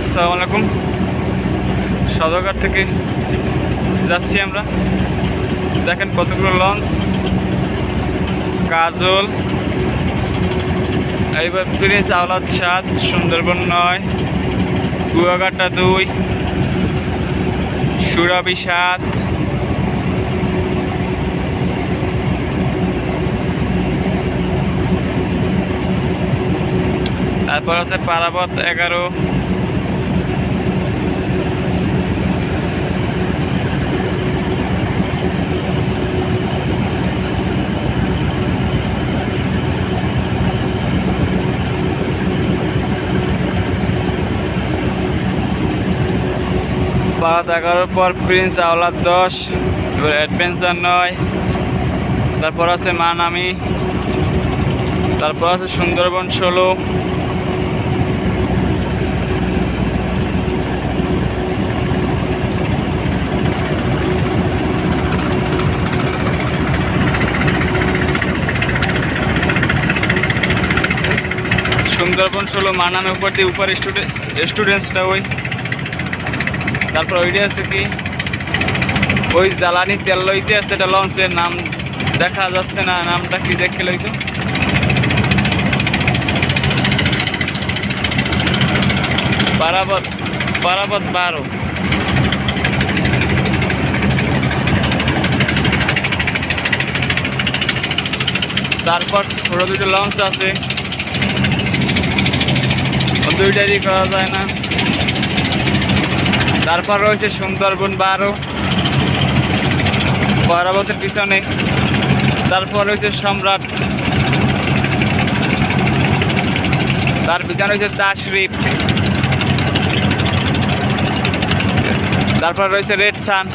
আসসালামু আলাইকুম। সদরঘাট থেকে যাচ্ছি আমরা। দেখেন কতগুলো লঞ্চ, কাজল, এইবার প্রিন্স আওলাদ 7, সুন্দরবন 9, কুয়াকাটা 2, সুরাবি 7, তারপর আছে পারাবত 11, পারাত 11 পর প্রিন্স আওলাদ 10, এবার অ্যাডভেঞ্চার 9, তারপর আছে মানামি, তারপর আছে সুন্দরবন 16, সুন্দরবন 16 মানামি উপর দিয়ে উপরে স্টুডেন্টসটা ওই। তারপর ওইটা আছে কি ওই জ্বালানি তেল লইতে আছে, এটা লঞ্চের নাম দেখা যাচ্ছে না, নামটা কি দেখে লইতো, পারাবত 12। তারপর ছোট দুটো লঞ্চ আছে, দুইটারই করা যায় না। তারপর রয়েছে সুন্দরবন 12 পারাবতের পিছনে। তারপর রয়েছে সম্রাট, তার পিছনে রয়েছে তাশরিফ। তারপর রয়েছে রেড সান।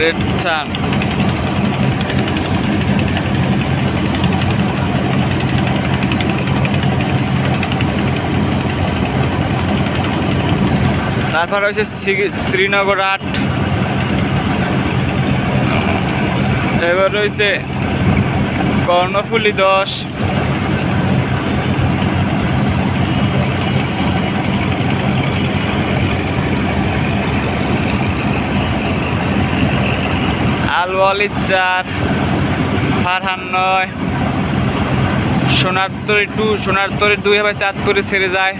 রেড সান তারপর রয়েছে শ্রীনগর 8, এবার রয়েছে কর্ণফুলী 10, আল ওয়ালিদ 4, ফারহান 9, সোনারতরী 2, সোনারতরী 2 এবার চাঁদপুরে ছেড়ে যায়।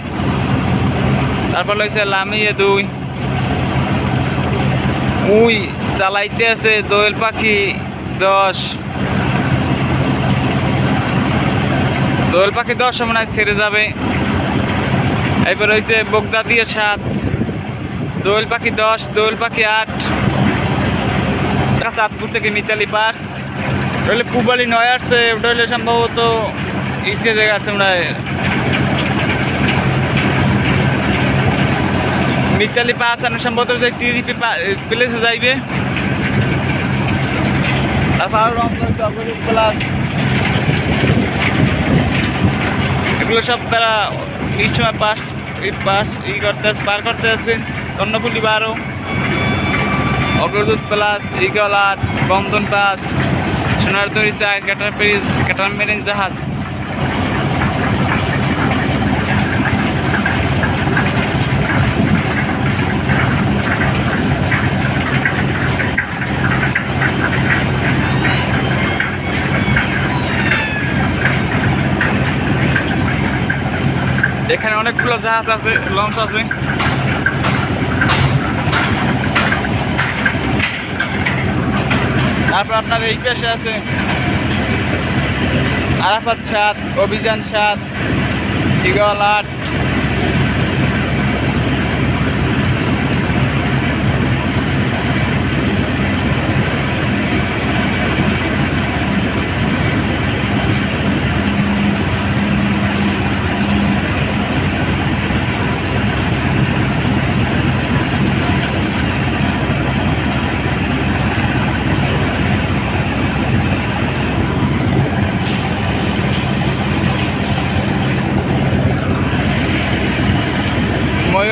তারপর রয়েছে লামিয়ে 2, উই চালাইতে আছে দোয়েল পাখি 10, দোয়েল পাখি 10 মনে হয় ছেড়ে যাবে। এরপর রয়েছে বগদাদিয়া 7, দোয়েল পাখি 10, দোয়েল পাখি 8, চাঁদপুর থেকে মিতালি পার্স, ওটা পুবালি 9 আসছে, ওটা হলে সম্ভবত ইতে জায়গা আসছে মনে হয়, মিতালি পাস আর সম্ভবত টিরিপি প্লেসে যাইবে। তারপর প্লাস এগুলো সব তারা এই সময় পাস করতে পার করতে যাচ্ছে। কর্ণফুলী 12, অগ্রদূত প্লাস, ইগল 8, বন্ধন পাস, সোনারতরী 4, ক্যাটারমেরিন জাহাজ। এখানে অনেকগুলো জাহাজ আছে, লঞ্চ আছে। তারপর আপনার এই পাশে আছে আরাফাত 7, অভিযান 7, ইগল 8,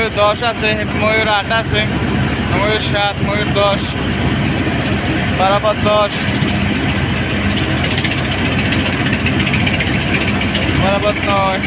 ময়ূর 10 আছে, ময়ূর 8 আছে, ময়ূর 7, ময়ূর 10, পারাপাত 10, পারাপাত 9,